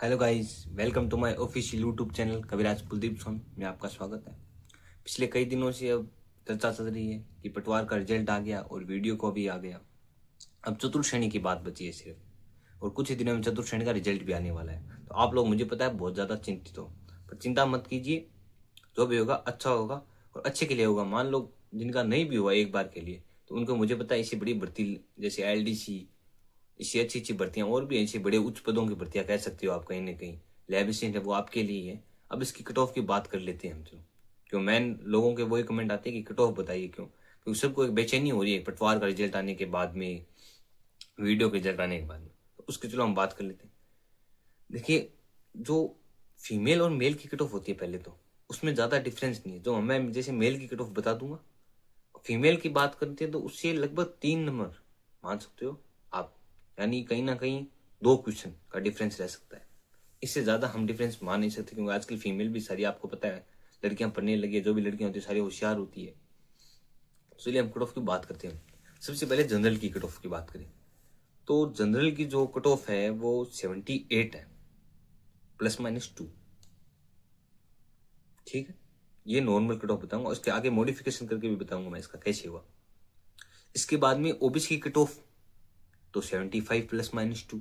Hello guys, welcome to my official YouTube channel Kaviraj Kuldeep Son में आपका स्वागत है। पिछले कई दिनों से अब चर्चा चल रही है कि पटवार का रिजल्ट आ गया और वीडियो को भी आ गया। अब चतुर्थ श्रेणी की बात बची है सिर्फ, और कुछ ही दिनों में चतुर्थ श्रेणी का रिजल्ट भी आने वाला है। तो आप लोग, मुझे पता है, बहुत ज़्यादा चिंतित हो, पर चिंता मत कीजिए। जो भी होगा अच्छा होगा और अच्छे के लिए होगा। मान लो जिनका नहीं भी हुआ एक बार के लिए, तो उनको मुझे पता है इससे बड़ी भर्ती जैसे LDC, इससे अच्छी अच्छी भर्तियां और भी ऐसे बड़े उच्च पदों की भर्तियां कह सकते हो आप, कहीं ना कहीं लैब असिस्टेंट है, वो आपके लिए है। अब इसकी कट ऑफ की बात कर लेते हैं हम। तो क्यों मेन लोगों के वही कमेंट आते हैं कि कट ऑफ बताइए क्यों, क्योंकि सबको एक बेचैनी हो रही है पटवार का रिजल्ट आने के बाद में, वीडियो के रिजल्ट आने के बाद में। तो उसकी चलो हम बात कर लेते हैं। देखिए, जो फीमेल और मेल की कट ऑफ होती है पहले तो उसमें ज़्यादा डिफरेंस नहीं है। जो मैं जैसे मेल की कट ऑफ बता दूंगा, फीमेल की बात करते हैं तो उससे लगभग 3 नंबर मान सकते हो आप, यानी कहीं ना कहीं 2 क्वेश्चन का डिफरेंस रह सकता है। इससे ज्यादा हम डिफरेंस मान नहीं सकते, क्योंकि आजकल फीमेल भी सारी, आपको पता है, लड़कियां पढ़ने लगी है। जो भी लड़कियां होती है सारी होशियार होती है। इसलिए हम कट ऑफ की बात करते हैं। सबसे पहले जनरल की कट ऑफ की बात करें तो जनरल की जो कट ऑफ है वो 78 है, ±2। ठीक है, ये नॉर्मल कट ऑफ बताऊंगा, उसके आगे मॉडिफिकेशन करके भी बताऊंगा मैं इसका कैसे हुआ। इसके बाद में ओबीसी की कट ऑफ तो 75 ±2।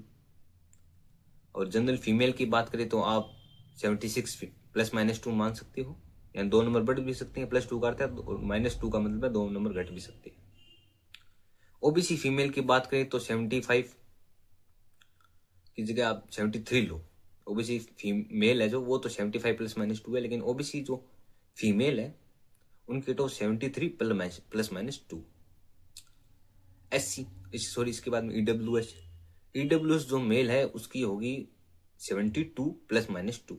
और जनरल फीमेल की बात करें तो आप 76 ±2 मान सकते हो, यानी 2 नंबर बढ़ भी सकते हैं। +2 का अर्थ है, और -2 का मतलब है 2 नंबर घट भी सकते हैं। ओबीसी फीमेल की बात करें तो 75 की जगह आप 73 लो। ओबीसी फीमेल है जो, वो तो 75 ±2 है, लेकिन ओबीसी जो फीमेल है उनकी तो 73 ±2। SC, इसके बाद में ईडब्ल्यूएस जो मेल है उसकी होगी 72 ±2।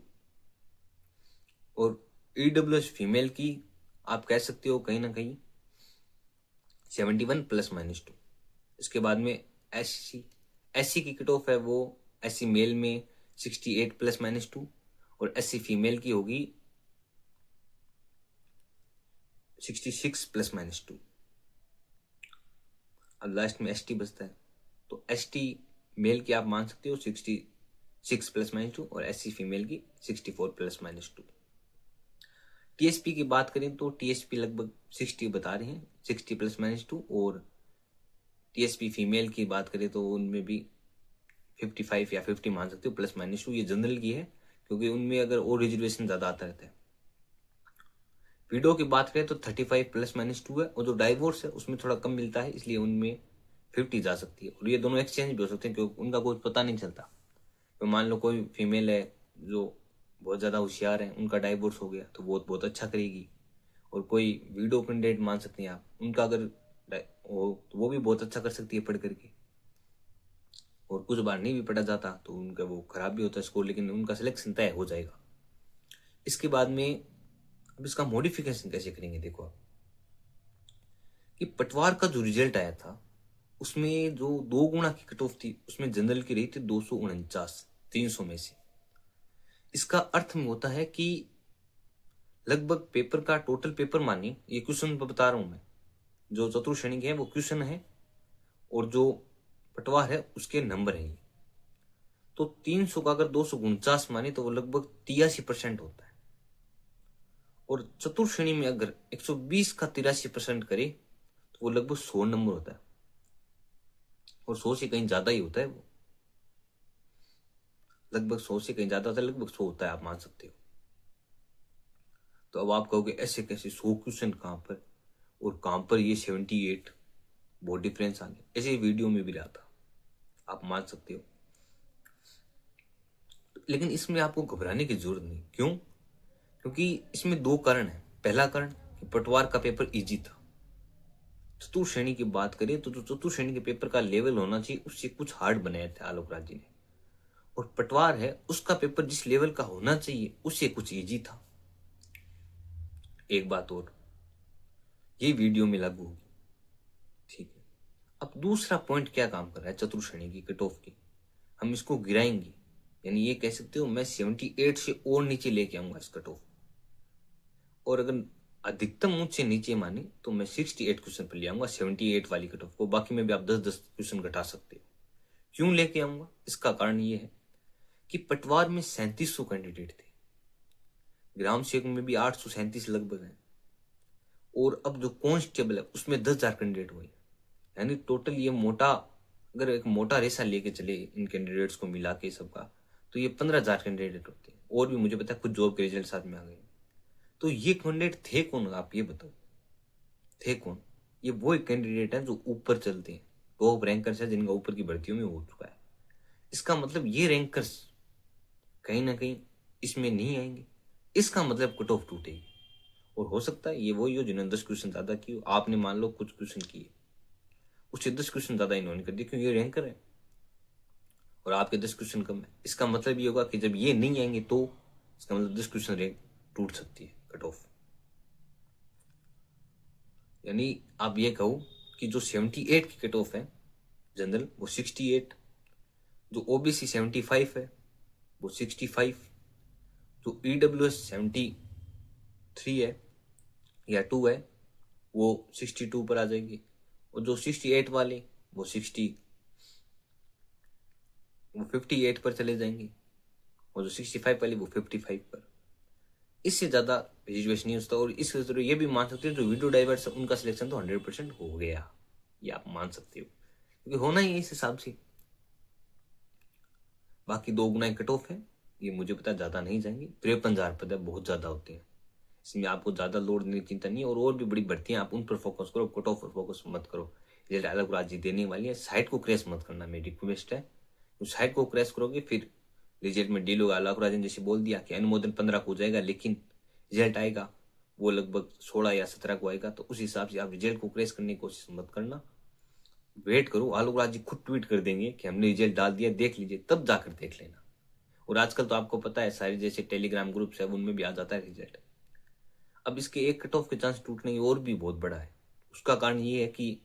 और ईडब्ल्यूएस फीमेल की आप कह सकते हो कहीं ना कहीं 71 ±2। इसके बाद में SC की कट ऑफ है वो, SC मेल में 68 ±2, और SC फीमेल की होगी 66 ±2। अब लास्ट में ST बचता है, तो ST मेल की आप मान सकते हो 66 ±2, और SC फीमेल की 64 ±2। TSP की बात करें तो TSP लगभग 60 बता रहे हैं, 60 ±2। और TSP फीमेल की बात करें तो उनमें भी 55 या 50 मान सकते हो, ±2। ये जनरल की है, क्योंकि उनमें अगर और रिजर्वेशन ज्यादा आता रहता है। वीडियो की बात करें तो 35 ±2 है, और जो डाइवोर्स है उसमें थोड़ा कम मिलता है, इसलिए उनमें 50 जा सकती है। और ये दोनों एक्सचेंज भी हो सकते हैं, क्योंकि उनका कोई पता नहीं चलता। तो मान लो कोई फीमेल है जो बहुत ज़्यादा होशियार है, उनका डाइवोर्स हो गया तो वो बहुत अच्छा करेगी। और कोई वीडियो कैंडिडेट मान सकते हैं आप, उनका अगर हो तो वो भी बहुत अच्छा कर सकती है पढ़ करके। और कुछ बार नहीं भी पढ़ा जाता तो उनका वो खराब भी होता है स्कोर, लेकिन उनका सिलेक्शन तय हो जाएगा। इसके बाद में अब इसका मॉडिफिकेशन कैसे करेंगे, देखो आप कि पटवार का जो रिजल्ट आया था उसमें जो 2 गुना की कट ऑफ थी, उसमें जनरल की रही थी 249 300 में से। इसका अर्थ में होता है कि लगभग पेपर का टोटल पेपर मानिए, ये क्वेश्चन बता रहा हूं मैं, जो चतुर्थ श्रेणी के हैं वो क्वेश्चन है, और जो पटवार है उसके नंबर है ये। तो 300 का अगर 249 माने तो वो लगभग 83% होता है। और चतुर्थ श्रेणी में अगर 120 का 83% करे तो वो लगभग 100 नंबर होता है, और 100 से कहीं ज्यादा ही होता है वो, लगभग 100 से कहीं ज्यादा होता है, लगभग 100 होता है, आप मान सकते हो। तो अब आप कहोगे ऐसे कैसे 100 क्वेश्चन कहां पर, और कहां पर ये 78, बहुत डिफरेंस आ गया। ऐसे वीडियो में भी रहा था, आप मान सकते हो। लेकिन इसमें आपको घबराने की जरूरत नहीं। क्यों? क्योंकि इसमें 2 कारण है। पहला कारण कि पटवार का पेपर इजी था। चतुर्थ श्रेणी की बात करें तो जो चतुर्थ श्रेणी के पेपर का लेवल होना चाहिए उससे कुछ हार्ड बनाया था आलोक राज जी ने, और पटवार है उसका पेपर जिस लेवल का होना चाहिए उससे कुछ इजी था। एक बात और, ये वीडियो में लागू होगी, ठीक है। अब दूसरा पॉइंट क्या काम कर रहा है चतुर्थ श्रेणी की कट ऑफ की, हम इसको गिराएंगे, यानी ये कह सकते हो मैं 78 से और नीचे लेके आऊंगा इस कट ऑफ। और अगर अधिकतम मुझसे नीचे माने तो मैं 68 क्वेश्चन पर ले आऊंगा 78 वाली कट ऑफ को। बाकी में भी आप 10-10 क्वेश्चन घटा सकते हो। क्यों लेके आऊंगा, इसका कारण ये है कि पटवार में 3700 कैंडिडेट थे, ग्राम सेवक में भी 837 लगभग है, और अब जो कांस्टेबल है उसमें 10,000 कैंडिडेट हुए। यानी टोटल ये मोटा, अगर एक मोटा रेसा लेके चले इन कैंडिडेट्स को मिला के सबका, तो ये 15,000 कैंडिडेट होते हैं। और भी मुझे पता है कुछ जॉब के रिजल्ट साथ में आ गए। तो ये कैंडिडेट थे कौन, आप ये बताओ, थे कौन? ये वो कैंडिडेट हैं जो ऊपर चलते हैं, टॉप रैंकर्स है जिनका ऊपर की भर्तियों में हो चुका है। इसका मतलब ये रैंकर्स कहीं ना कहीं इसमें नहीं आएंगे, इसका मतलब कट ऑफ टूटेगी। और हो सकता है ये वही हो जिन्होंने 10 क्वेश्चन ज्यादा किए, आपने मान लो कुछ क्वेश्चन किए, उससे 10 क्वेश्चन ज्यादा इन्होंने कर दिए क्योंकि ये रैंकर है और आपके 10 क्वेश्चन कम है। इसका मतलब ये होगा कि जब ये नहीं आएंगे तो इसका मतलब 10 क्वेश्चन रैंक टूट सकती है, कट ऑफ। यानी आप ये कहो कि जो 78 की कट ऑफ है जनरल वो 68, जो ओबीसी 75 है वो 65, जो ईडब्ल्यूएस 73 है या 2 है वो 62 पर आ जाएगी, और जो 68 वाले वो 58 पर चले जाएंगे, और जो 65 वाले वो 55 पर। इससे ज्यादा रिजर्वेशन नहीं होता। और इस वजह ये भी मान सकते हो जो वीडियो डाइवर्स उनका सिलेक्शन तो 100% हो गया, ये आप मान सकते हो क्योंकि होना ही है इस हिसाब से। बाकी 2 गुना कट ऑफ है, ये मुझे पता ज्यादा नहीं जाएंगे, 53,000 पद बहुत ज्यादा होते हैं, इसमें आपको ज्यादा लोड देने की चिंता नहीं है। और भी बड़ी भर्तियां आप उन पर फोकस करो, कट ऑफ पर फोकस मत करो। रिजल्ट अलग राज्य देने वाली है, साइट को क्रैश मत करना, मेरी रिक्वेस्ट है। तो साइट को क्रैश करोगे फिर रिजल्ट में डील होगा। अलग राज्य ने जैसे बोल दिया कि अनुमोदन 15 को हो जाएगा, लेकिन रिजल्ट आएगा वो लगभग 16 या 17 को आएगा। तो उस हिसाब से आप रिजल्ट को क्रैश करने की कोशिश मत करना, वेट करो। आलोक राज जी खुद ट्वीट कर देंगे कि हमने रिजल्ट डाल दिया, देख लीजिए, तब जाकर देख लेना। और आजकल तो आपको पता है सारे जैसे टेलीग्राम ग्रुप्स है उनमें भी आ जाता है रिजल्ट। अब इसके एक कट ऑफ के चांस टूटने की और भी बहुत बड़ा है। उसका कारण ये है कि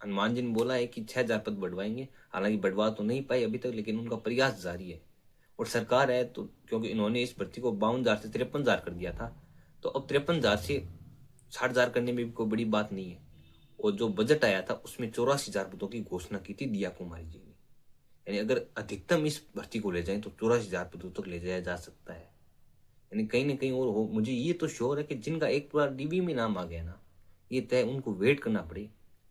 हनुमान जी ने बोला है कि 6,000 पद बढ़वाएंगे, हालांकि बढ़वा तो नहीं पाए अभी तक, लेकिन उनका प्रयास जारी है। और सरकार है तो क्योंकि इन्होंने इस भर्ती को 52,000 से 53,000 कर दिया था, तो अब 53,000 से 60,000 करने में भी कोई बड़ी बात नहीं है। और जो बजट आया था उसमें 84,000 पदों की घोषणा की थी दिया कुमारी जी ने। यानी अगर अधिकतम इस भर्ती को ले जाएं तो 84,000 पदों तक ले जाया जा सकता है। यानी कहीं ना कहीं और हो, मुझे ये तो श्योर है कि जिनका एक बार डीबी में नाम आ गया ना, ये तय उनको वेट करना पड़े,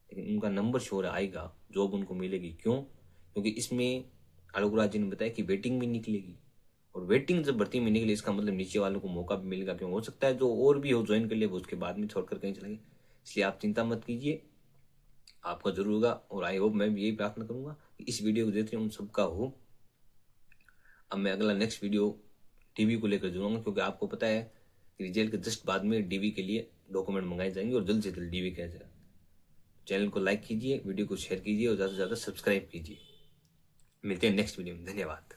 लेकिन उनका नंबर श्योर आएगा, जॉब उनको मिलेगी। क्यों? क्योंकि इसमें आलोक राज जी ने बताया कि वेटिंग भी निकलेगी, और वेटिंग जब भर्ती में निकले इसका मतलब नीचे वालों को मौका भी मिलेगा। क्यों? हो सकता है जो और भी हो ज्वाइन कर ले वो उसके बाद में छोड़कर कहीं चले गए। इसलिए आप चिंता मत कीजिए, आपका जरूर होगा। और आई होप, मैं भी यही प्रार्थना करूंगा कि इस वीडियो को देखते हैं उन सबका हो। अब मैं अगला नेक्स्ट वीडियो डीवी को लेकर जुड़ूंगा, क्योंकि आपको पता है कि रिजल्ट के जस्ट बाद में डीवी के लिए डॉक्यूमेंट मंगाए जाएंगे और जल्द से जल्द डीवी किया जाएगा। चैनल को लाइक कीजिए, वीडियो को शेयर कीजिए और ज़्यादा से ज़्यादा सब्सक्राइब कीजिए। मिलते हैं नेक्स्ट वीडियो में, धन्यवाद।